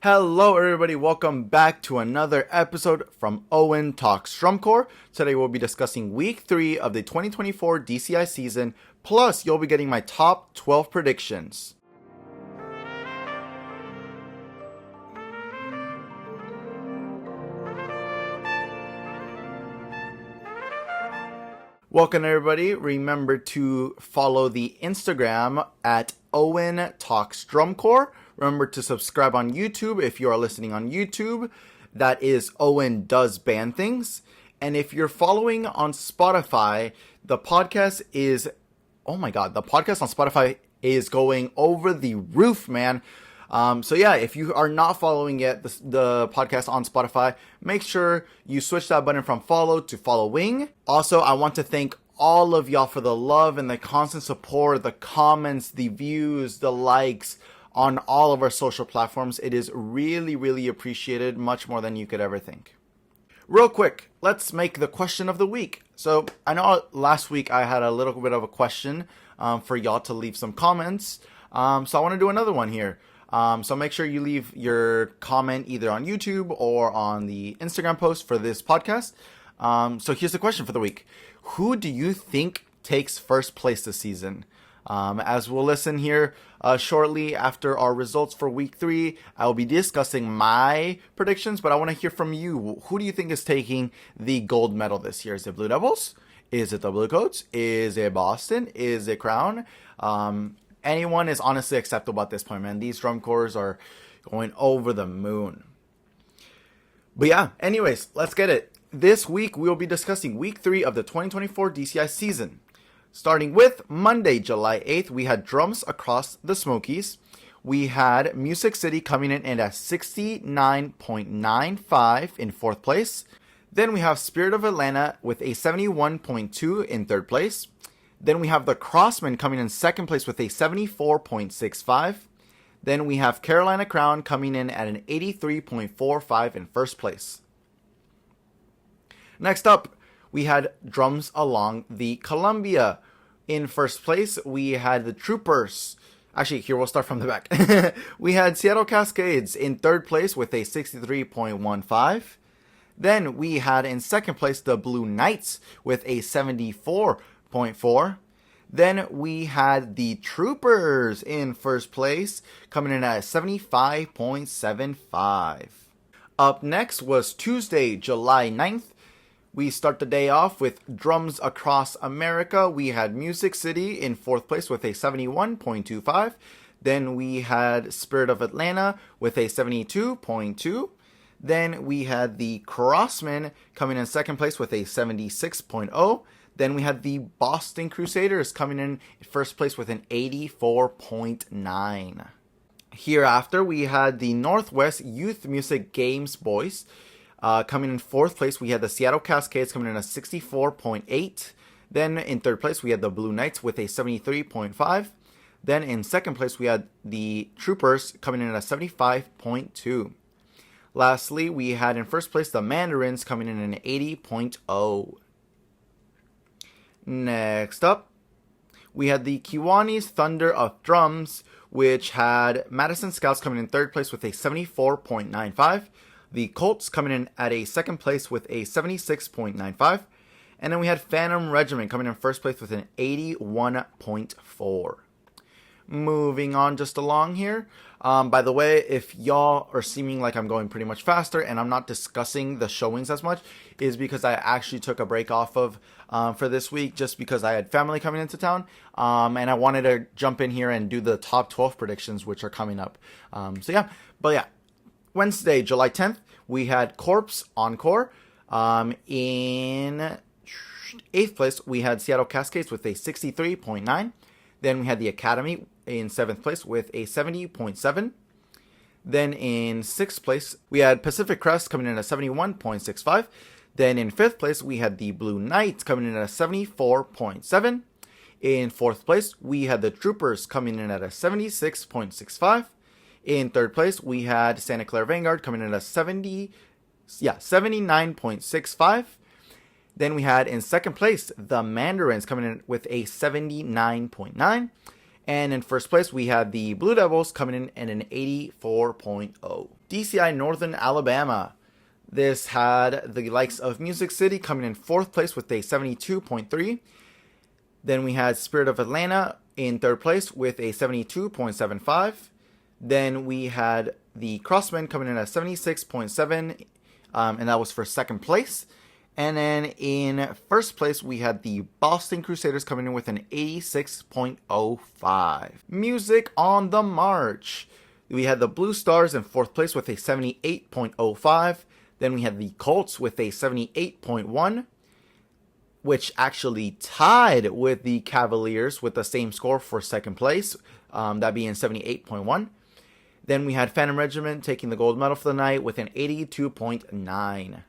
Hello everybody, welcome back to another episode from Owen Talks Drum Corp. Today we'll be discussing week 3 of the 2024 DCI season, plus you'll be getting my top 12 predictions. Welcome everybody, remember to follow the Instagram at Owen Talks Drum Corp. Remember to subscribe on YouTube if you are listening on YouTube. That is Owen Does Band Things. And if you're following on Spotify, the podcast on Spotify is going over the roof, man. If you are not following yet the podcast on Spotify, make sure you switch that button from follow to following. Also, I want to thank all of y'all for the love and the constant support, the comments, the views, the likes on all of our social platforms. It is really, really appreciated, much more than you could ever think. Real quick, let's make the question of the week. So I know last week I had a little bit of a question for y'all to leave some comments. So I want to do another one here. So make sure you leave your comment either on YouTube or on the Instagram post for this podcast. So here's the question for the week. Who do you think takes first place this season? As we'll listen here shortly after our results for week 3, I will be discussing my predictions, but I want to hear from you. Who do you think is taking the gold medal this year? Is it Blue Devils? Is it the Blue Coats? Is it Boston? Is it Crown? Anyone is honestly acceptable at this point, man. These drum corps are going over the moon. But yeah, anyways, let's get it. This week, we will be discussing week 3 of the 2024 DCI season. Starting with Monday, July 8th, we had Drums Across the Smokies. We had Music City coming in at 69.95 in 4th place. Then we have Spirit of Atlanta with a 71.2 in 3rd place. Then we have the Crossmen coming in 2nd place with a 74.65. Then we have Carolina Crown coming in at an 83.45 in 1st place. Next up, we had Drums Along the Columbia. In 1st place, we had the Troopers. Actually, here we'll start from the back. We had Seattle Cascades in 3rd place with a 63.15. Then we had in 2nd place the Blue Knights with a 74.4. Then we had the Troopers in 1st place coming in at 75.75. Up next was Tuesday, July 9th. We start the day off with Drums Across America. We had Music City in 4th place with a 71.25. Then we had Spirit of Atlanta with a 72.2. Then we had the Crossmen coming in 2nd place with a 76.0. Then we had the Boston Crusaders coming in 1st place with an 84.9. Hereafter, we had the Northwest Youth Music Games Boys. Coming in 4th place, we had the Seattle Cascades coming in at 64.8. Then in 3rd place, we had the Blue Knights with a 73.5. Then in 2nd place, we had the Troopers coming in at 75.2. Lastly, we had in 1st place the Mandarins coming in at an 80.0. Next up, we had the Kiwanis Thunder of Drums, which had Madison Scouts coming in 3rd place with a 74.95. The Colts coming in at a 2nd place with a 76.95. And then we had Phantom Regiment coming in 1st place with an 81.4. Moving on just along here. By the way, if y'all are seeming like I'm going pretty much faster and I'm not discussing the showings as much, is because I actually took a break off of for this week just because I had family coming into town. And I wanted to jump in here and do the top 12 predictions, which are coming up. Wednesday, July 10th, we had Corpse Encore. In 8th place, we had Seattle Cascades with a 63.9. Then we had the Academy in 7th place with a 70.7. Then in 6th place, we had Pacific Crest coming in at 71.65. Then in 5th place, we had the Blue Knights coming in at a 74.7. In 4th place, we had the Troopers coming in at a 76.65. In 3rd place, we had Santa Clara Vanguard coming in at a 79.65. Then we had in 2nd place, the Mandarins coming in with a 79.9. And in first place, we had the Blue Devils coming in at an 84.0. DCI Northern Alabama. This had the likes of Music City coming in fourth place with a 72.3. Then we had Spirit of Atlanta in third place with a 72.75. Then we had the Crossmen coming in at 76.7, and that was for second place. And then in first place, we had the Boston Crusaders coming in with an 86.05. Music on the March. We had the Blue Stars in fourth place with a 78.05. Then we had the Colts with a 78.1, which actually tied with the Cavaliers with the same score for second place, that being 78.1. Then we had Phantom Regiment taking the gold medal for the night with an 82.9.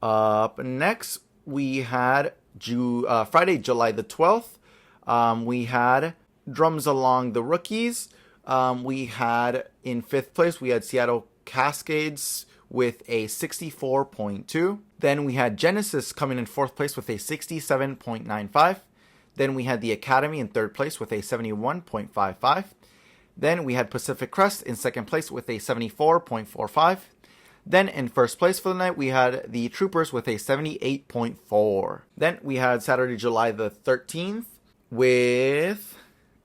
Up next, we had Friday, July the 12th. We had Drums Along the Rookies. We had in fifth place, we had Seattle Cascades with a 64.2. Then we had Genesis coming in fourth place with a 67.95. Then we had the Academy in third place with a 71.55. Then we had Pacific Crest in second place with a 74.45. Then in first place for the night, we had the Troopers with a 78.4. Then we had Saturday, July the 13th with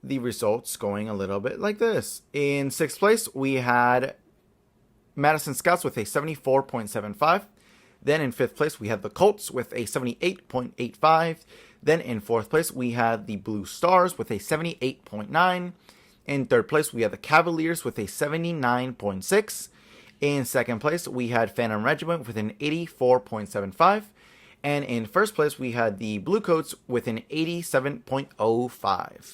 the results going a little bit like this. In sixth place, we had Madison Scouts with a 74.75. Then in fifth place, we had the Colts with a 78.85. Then in fourth place, we had the Blue Stars with a 78.9. In third place, we had the Cavaliers with a 79.6. In second place, we had Phantom Regiment with an 84.75. And in first place, we had the Bluecoats with an 87.05.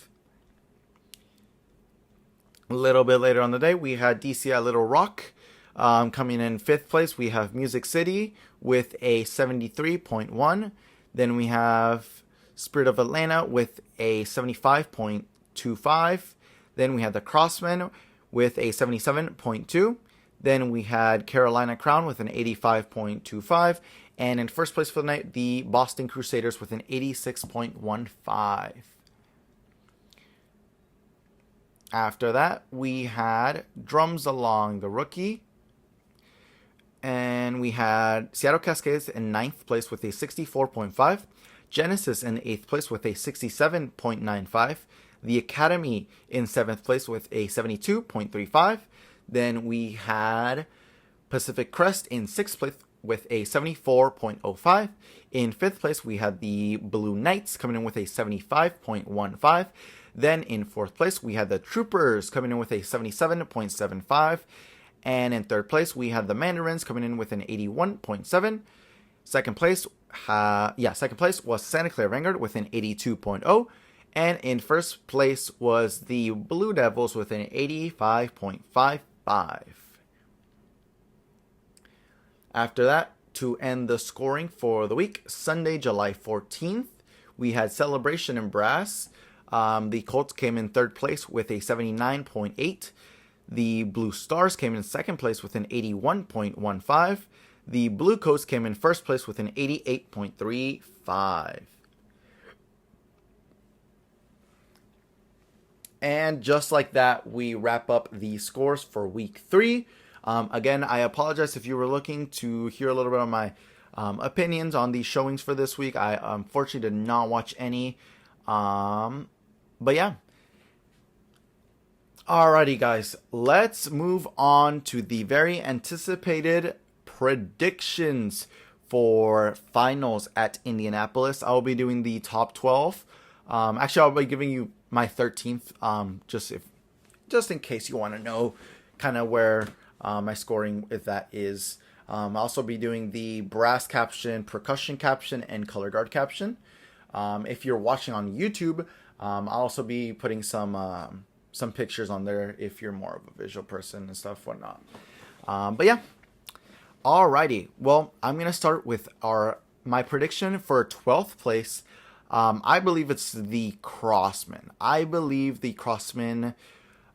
A little bit later on the day, we had DCI Little Rock. Coming in fifth place, we have Music City with a 73.1. Then we have Spirit of Atlanta with a 75.25. Then we had the Crossmen with a 77.2. Then we had Carolina Crown with an 85.25. And in first place for the night, the Boston Crusaders with an 86.15. After that, we had Drums Along the Rookie. And we had Seattle Cascades in ninth place with a 64.5. Genesis in eighth place with a 67.95. The Academy in seventh place with a 72.35. Then we had Pacific Crest in sixth place with a 74.05. In fifth place, we had the Blue Knights coming in with a 75.15. Then in fourth place, we had the Troopers coming in with a 77.75. And in third place, we had the Mandarins coming in with an 81.7. Second place was Santa Clara Vanguard with an 82.0. And in first place was the Blue Devils with an 85.55. After that, to end the scoring for the week, Sunday, July 14th, we had Celebration in Brass. The Colts came in third place with a 79.8. The Blue Stars came in second place with an 81.15. The Blue Coats came in first place with an 88.35. And just like that, we wrap up the scores for week 3. Again, I apologize if you were looking to hear a little bit of my opinions on these showings for this week. I unfortunately did not watch any. But yeah. Alrighty, guys. Let's move on to the very anticipated predictions for finals at Indianapolis. I'll be doing the top 12. Actually, I'll be giving you my 13th, just in case you want to know kind of where my scoring with that is. I'll also be doing the brass caption, percussion caption, and color guard caption. If you're watching on YouTube, I'll also be putting some pictures on there if you're more of a visual person and stuff, whatnot. But yeah. Alrighty. Well, I'm going to start with my prediction for 12th place. I believe it's the Crossmen. I believe the Crossmen,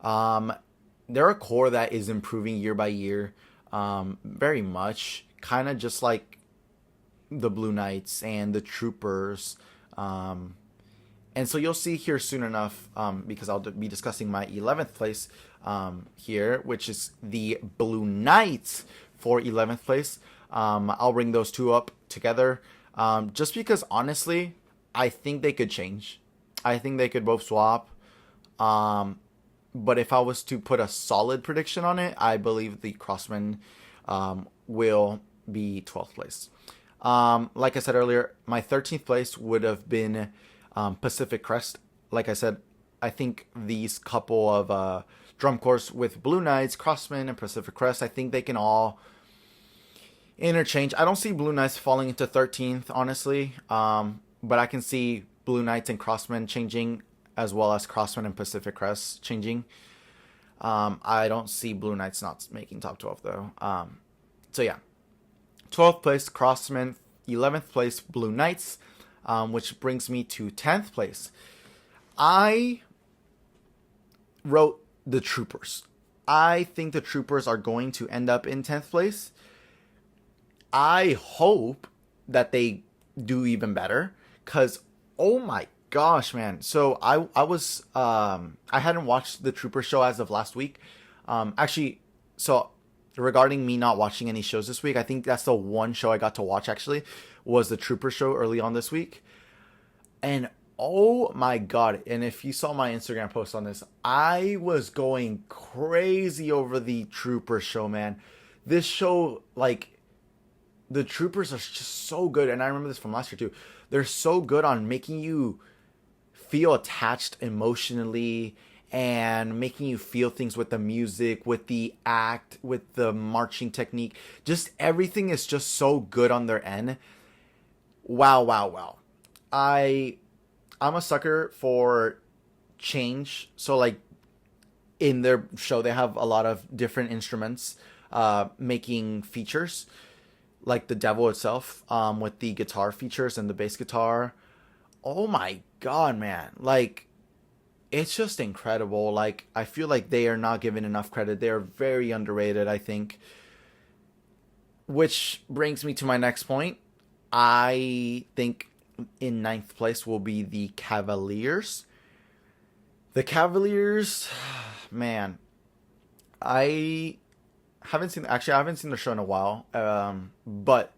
they're a core that is improving year by year, very much. Kind of just like the Blue Knights and the Troopers. And so you'll see here soon enough, because I'll be discussing my 11th place here, which is the Blue Knights for 11th place. I'll bring those two up together, just because honestly, I think they could change. I think they could both swap. But if I was to put a solid prediction on it, I believe the Crossman will be 12th place. Like I said earlier, my 13th place would have been Pacific Crest. Like I said, I think these couple of drum corps with Blue Knights, Crossman, and Pacific Crest, I think they can all interchange. I don't see Blue Knights falling into 13th, honestly, but I can see Blue Knights and Crossman changing, as well as Crossman and Pacific Crest changing. I don't see Blue Knights not making top 12, though. So yeah, 12th place Crossman, 11th place Blue Knights, which brings me to 10th place. I wrote the Troopers. I think the Troopers are going to end up in 10th place. I hope that they do even better, because oh my gosh, man. So I hadn't watched the Trooper show as of last week. Actually, so regarding me not watching any shows this week, I think that's the one show I got to watch actually, was the Trooper show early on this week. And oh my god, and if you saw my Instagram post on this, I was going crazy over the Trooper show, man. This show, like, the Troopers are just so good, and I remember this from last year too. They're so good on making you feel attached emotionally and making you feel things with the music, with the act, with the marching technique. Just everything is just so good on their end. Wow. I'm a sucker for change. So like in their show, they have a lot of different instruments making features, like the Devil itself, with the guitar features and the bass guitar. Oh my god, man. Like, it's just incredible. Like, I feel like they are not given enough credit. They are very underrated, I think. Which brings me to my next point. I think in 9th place will be the Cavaliers. The Cavaliers, man, I haven't seen the show in a while. But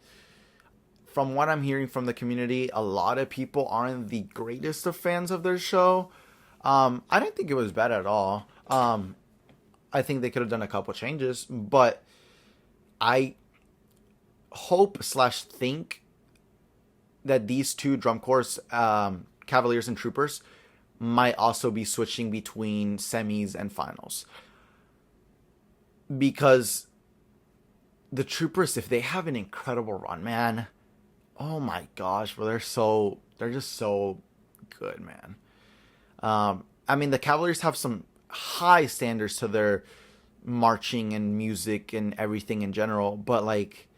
from what I'm hearing from the community, a lot of people aren't the greatest of fans of their show. I didn't think it was bad at all. I think they could have done a couple changes, but I hope/think that these two drum corps, Cavaliers and Troopers, might also be switching between semis and finals. Because the Troopers, if they have an incredible run, man, oh my gosh, bro, they're just so good, man. I mean, the Cavaliers have some high standards to their marching and music and everything in general, but like,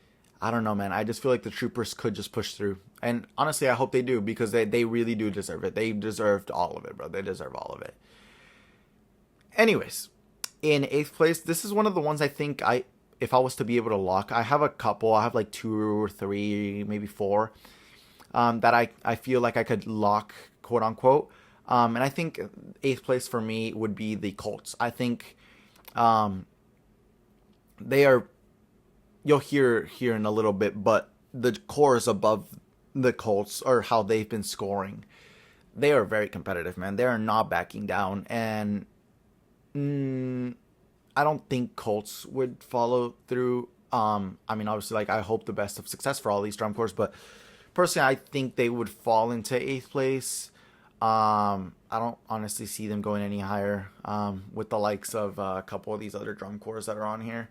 I don't know, man. I just feel like the Troopers could just push through. And honestly, I hope they do, because they really do deserve it. They deserved all of it, bro. They deserve all of it. Anyways, in 8th place, this is one of the ones I think if I was to be able to lock, I have a couple. I have like 2 or 3, maybe 4, that I feel like I could lock, quote unquote. And I think 8th place for me would be the Colts. I think they are, you'll hear here in a little bit, but the cores above the Colts, or how they've been scoring, they are very competitive, man. They are not backing down. And I don't think Colts would follow through. I mean, obviously, like, I hope the best of success for all these drum corps, but personally, I think they would fall into 8th place. I don't honestly see them going any higher, with the likes of a couple of these other drum corps that are on here.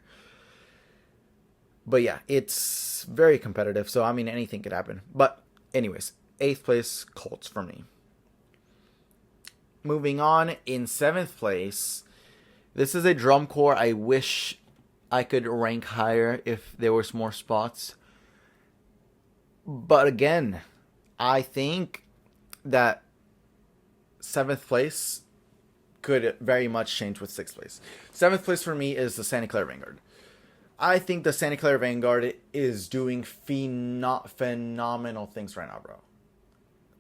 But yeah, it's very competitive, so I mean, anything could happen. But anyways, 8th place, Colts for me. Moving on, in 7th place, this is a drum corps I wish I could rank higher if there was more spots. But again, I think that 7th place could very much change with 6th place. 7th place for me is the Santa Clara Vanguard. I think the Santa Clara Vanguard is doing phenomenal things right now, bro.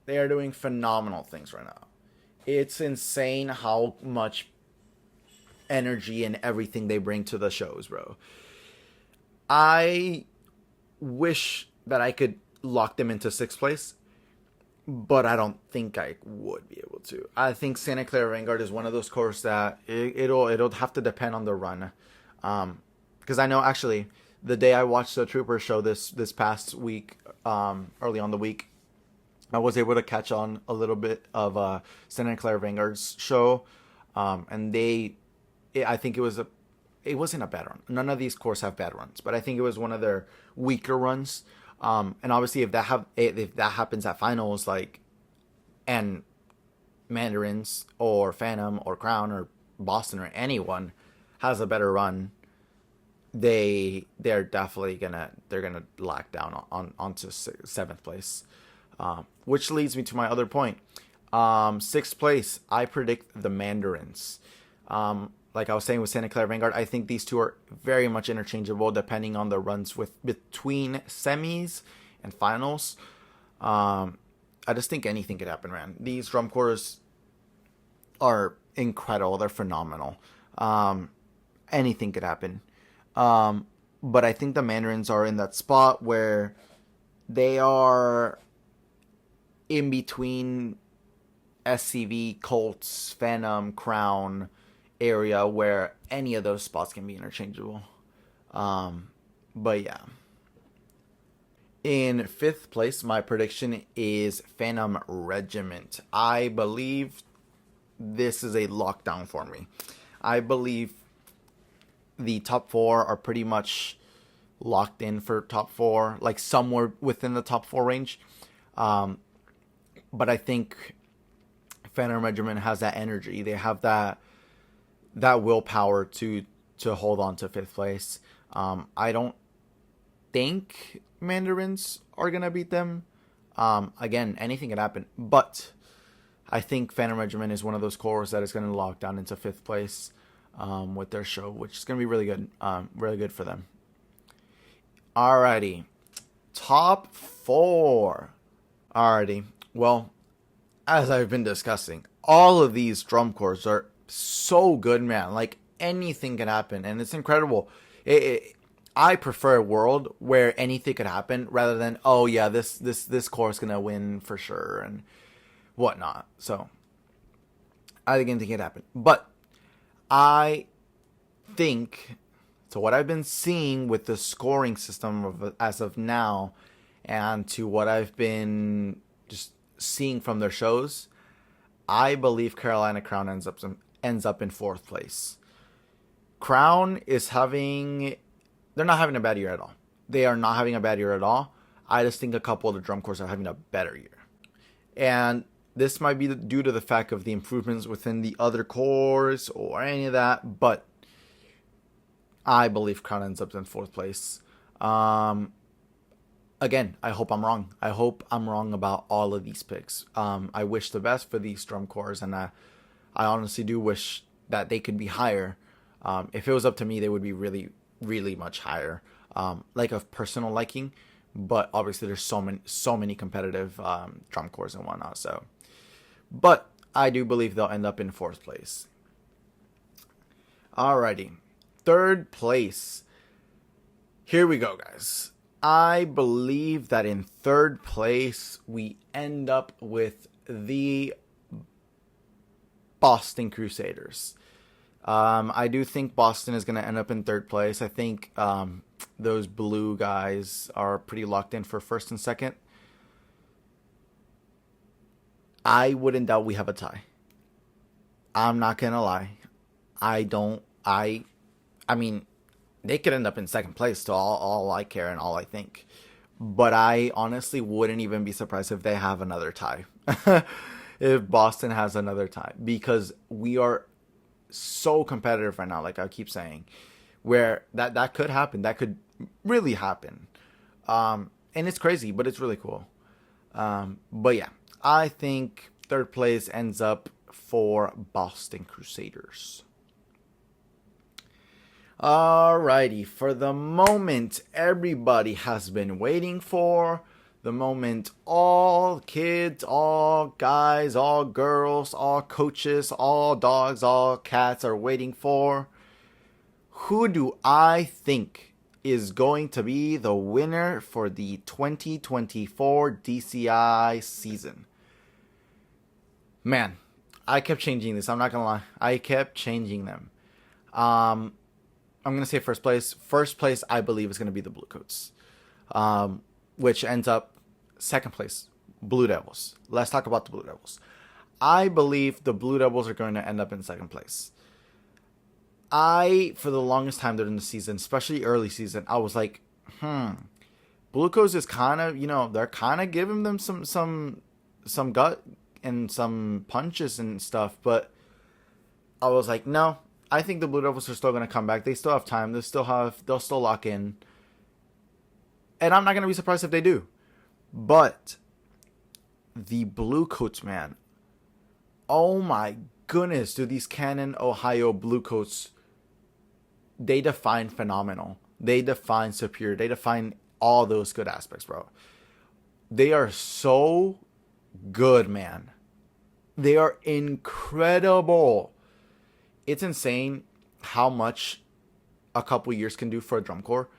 They are doing phenomenal things right now. It's insane how much energy and everything they bring to the shows, bro. I wish that I could lock them into sixth place, but I don't think I would be able to. I think Santa Clara Vanguard is one of those cores that it'll have to depend on the run, because I know actually the day I watched the Trooper show this past week, early on the week, I was able to catch on a little bit of Santa Clara Vanguard's show, and I think it wasn't a bad run. None of these cores have bad runs, but I think it was one of their weaker runs. And obviously, if that happens at finals, like, and Mandarins or Phantom or Crown or Boston or anyone has a better run, they're definitely gonna lock down onto seventh place. Which leads me to my other point. Sixth place, I predict the Mandarins. Like I was saying with Santa Clara Vanguard, I think these two are very much interchangeable depending on the runs between semis and finals. I just think anything could happen, man. These drum corps are incredible. They're phenomenal. Anything could happen. But I think the Mandarins are in that spot where they are in between SCV, Colts, Phantom, Crown area where any of those spots can be interchangeable. But yeah. In fifth place, my prediction is Phantom Regiment. I believe this is a lockdown for me. I believe the top four are pretty much locked in for top four, like somewhere within the top four range. But I think Phantom Regiment has that energy. They have that willpower to hold on to fifth place. I don't think Mandarins are gonna beat them. Again, anything can happen, but I think Phantom Regiment is one of those cores that is going to lock down into fifth place with their show, which is going to be really good for them. Alrighty, top four. Alrighty, well, as I've been discussing, all of these drum corps are so good, man. Like, anything can happen, and it's incredible. I prefer a world where anything could happen rather than, oh yeah, this corps is gonna win for sure and whatnot. So I think anything can happen, but I think, so what I've been seeing with the scoring system as of now, and to what I've been just seeing from their shows, I believe Carolina Crown ends up in fourth place. Crown is they're not having a bad year at all. They are not having a bad year at all. I just think a couple of the drum corps are having a better year. And this might be due to the fact of the improvements within the other corps or any of that, but I believe Crown ends up in fourth place. Again, I hope I'm wrong. I hope I'm wrong about all of these picks. I wish the best for these drum corps, and I honestly do wish that they could be higher. If it was up to me, they would be really, really much higher, like of personal liking. But obviously, there's so many competitive drum corps and whatnot. So, but I do believe they'll end up in fourth place. Alrighty, third place. Here we go, guys. I believe that in third place we end up with the Boston Crusaders. I do think Boston is going to end up in third place. I think those blue guys are pretty locked in for first and second. I wouldn't doubt we have a tie. I'm not going to lie. I mean, they could end up in second place to all I care and all I think. But I honestly wouldn't even be surprised if they have another tie. If Boston has another tie. Because we are so competitive right now, like I keep saying. Where that could happen. That could really happen. And it's crazy, but it's really cool. But yeah, I think third place ends up for Boston Crusaders. Alrighty, for the moment everybody has been waiting for, the moment all kids, all guys, all girls, all coaches, all dogs, all cats are waiting for. Who do I think is going to be the winner for the 2024 DCI season? Man, I kept changing this. I'm not going to lie. I kept changing them. I'm going to say first place. First place, I believe, is going to be the Bluecoats, which ends up second place, Blue Devils. Let's talk about the Blue Devils. I believe the Blue Devils are going to end up in second place. For the longest time during the season, especially early season, I was like, Bluecoats is kind of, they're kind of giving them some gut and some punches and stuff, but I was like, no, I think the Blue Devils are still going to come back. They still have time. They'll still lock in. And I'm not going to be surprised if they do. But the Bluecoats, man, oh my goodness, dude, these Canton, Ohio Bluecoats, they define phenomenal. They define superior. They define all those good aspects, bro. They are so good, man. They are incredible. It's insane how much a couple years can do for a drum corps.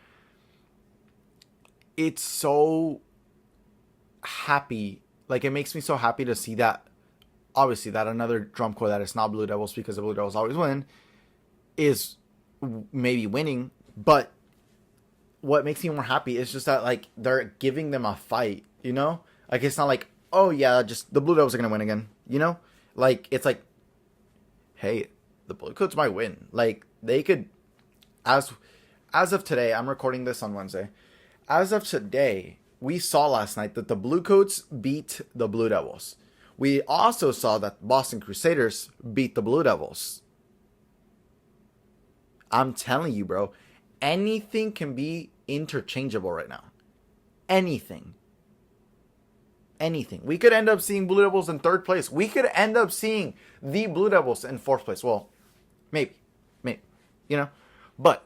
It's so happy. Like, it makes me so happy to see that, obviously, that another drum corps that is not Blue Devils, because the Blue Devils always win, is maybe winning. But what makes me more happy is just that, like, they're giving them a fight, Like, it's not like, oh, yeah, just the Blue Devils are going to win again, Like, it's like, hey, the Bluecoats might win. Like, they could, as of today, I'm recording this on Wednesday. As of today, we saw last night that the Bluecoats beat the Blue Devils. We also saw that Boston Crusaders beat the Blue Devils. I'm telling you, bro, anything can be interchangeable right now. Anything. We could end up seeing Blue Devils in third place. We could end up seeing the Blue Devils in fourth place. Well, maybe, but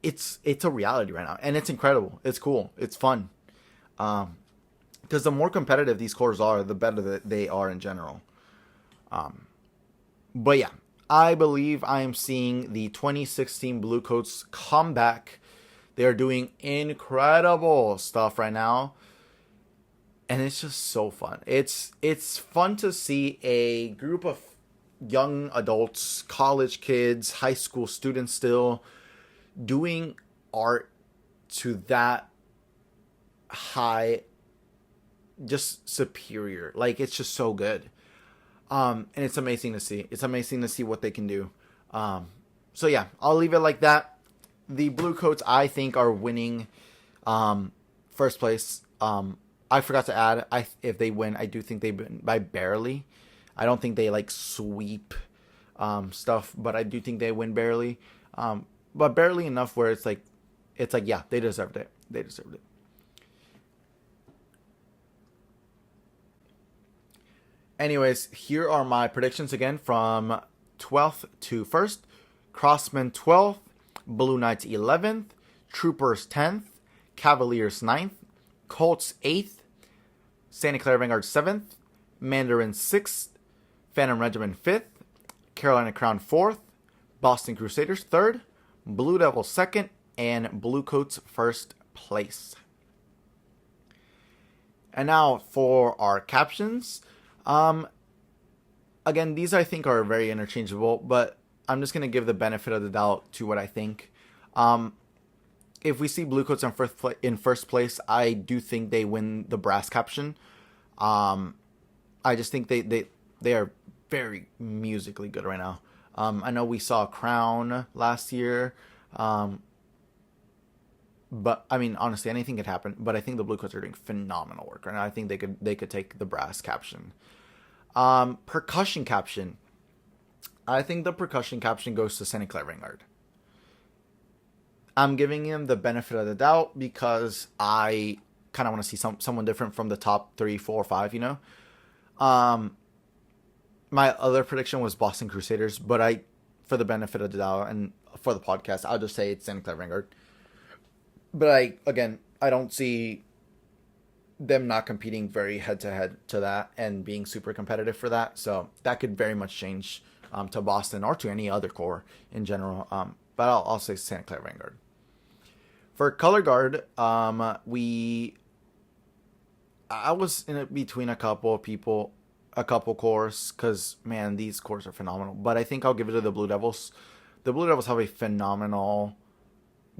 it's a reality right now, and it's incredible. It's cool. It's fun. Because the more competitive these corps are, the better that they are in general. But yeah, I believe I am seeing the 2016 Bluecoats come back. They are doing incredible stuff right now. And it's just so fun. It's fun to see a group of young adults, college kids, high school students still doing art to that high, just superior. Like, it's just so good. And it's amazing to see. It's amazing to see what they can do. So yeah, I'll leave it like that. The Bluecoats, I think, are winning first place. I forgot to add, if they win, I do think they win by barely. I don't think they like sweep stuff, but I do think they win barely. But barely enough where it's like, yeah, they deserved it. They deserved it. Anyways, here are my predictions again from 12th to 1st. Crossmen 12th, Blue Knights 11th, Troopers 10th, Cavaliers 9th, Colts 8th, Santa Clara Vanguard 7th, Mandarin 6th, Phantom Regiment 5th, Carolina Crown 4th, Boston Crusaders 3rd, Blue Devils 2nd, and Bluecoats 1st place. And now for our captions. Again, these I think are very interchangeable, but I'm just going to give the benefit of the doubt to what I think. If we see Bluecoats in first place, I do think they win the brass caption. I just think they are very musically good right now. I know we saw Crown last year, but I mean, honestly, anything could happen. But I think the Bluecoats are doing phenomenal work right now. I think they could take the brass caption. Percussion caption. I think the percussion caption goes to Santa Clara Vanguard. I'm giving him the benefit of the doubt because I kind of want to see someone different from the top 3, 4, 5, My other prediction was Boston Crusaders, but for the benefit of the doubt and for the podcast, I'll just say it's Santa Clara Vanguard. But I don't see them not competing very head to head to that and being super competitive for that. So that could very much change to Boston or to any other core in general. But I'll say Santa Clara Vanguard. For color guard, I was in between a couple cores, because man, these cores are phenomenal. But I think I'll give it to the Blue Devils. The Blue Devils have a phenomenal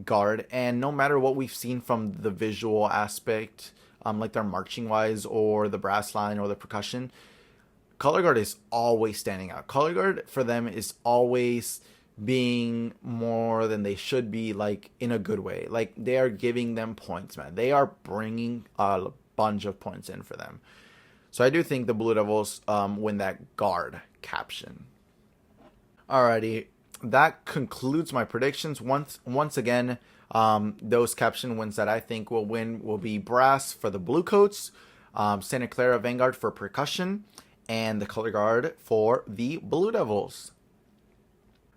guard, and no matter what we've seen from the visual aspect, like their marching wise or the brass line or the percussion, color guard is always standing out. Color guard for them is always being more than they should be, like in a good way. Like they are giving them points, man. They are bringing a bunch of points in for them. So I do think the Blue Devils win that guard caption. Alrighty, that concludes my predictions. Once again, those caption wins that I think will win will be brass for the Blue Coats, Santa Clara Vanguard for percussion, and the color guard for the Blue Devils.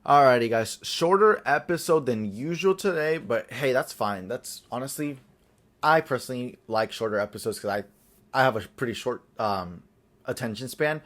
Alrighty, guys, shorter episode than usual today, but hey, that's fine. That's honestly, I personally like shorter episodes because I have a pretty short attention span.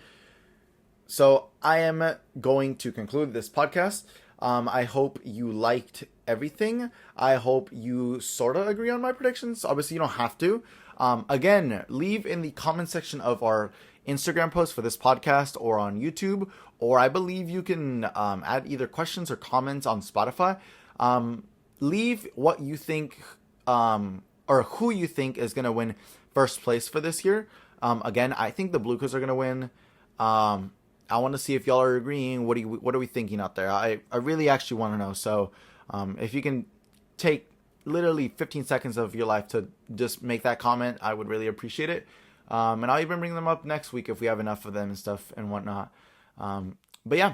So I am going to conclude this podcast. I hope you liked everything. I hope you sort of agree on my predictions. Obviously, you don't have to. Again, leave in the comment section of our Instagram post for this podcast or on YouTube, or I believe you can add either questions or comments on Spotify. Leave what you think or who you think is going to win first place for this year. Again, I think the Blue Coats are going to win. I want to see if y'all are agreeing. What are we thinking out there? I really actually want to know. So if you can take literally 15 seconds of your life to just make that comment, I would really appreciate it. And I'll even bring them up next week if we have enough of them and stuff and whatnot. But yeah,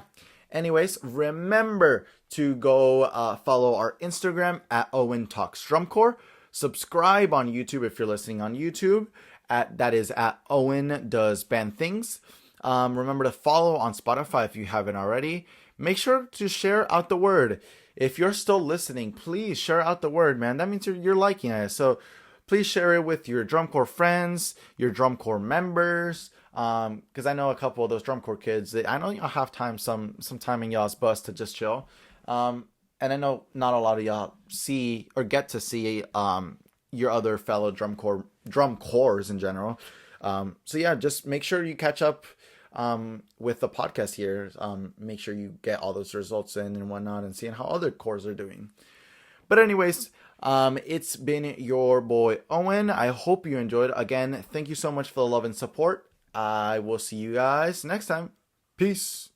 anyways, remember to go follow our Instagram at Owen Talks Drum Corps. Subscribe on YouTube if you're listening on YouTube. That is at Owen Does Band Things. Remember to follow on Spotify if you haven't already. Make sure to share out the word. If you're still listening, please share out the word, man. That means you're liking it. So please share it with your drum corps friends, your drum corps members. Because I know a couple of those drum corps kids. I know y'all have time, some time in y'all's bus to just chill. And I know not a lot of y'all see or get to see your other fellow drum corps in general. So yeah, just make sure you catch up with the podcast here. Make sure you get all those results in and whatnot and seeing how other corps are doing. But anyways, it's been your boy Owen. I hope you enjoyed. Again, thank you so much for the love and support. I will see you guys next time. Peace.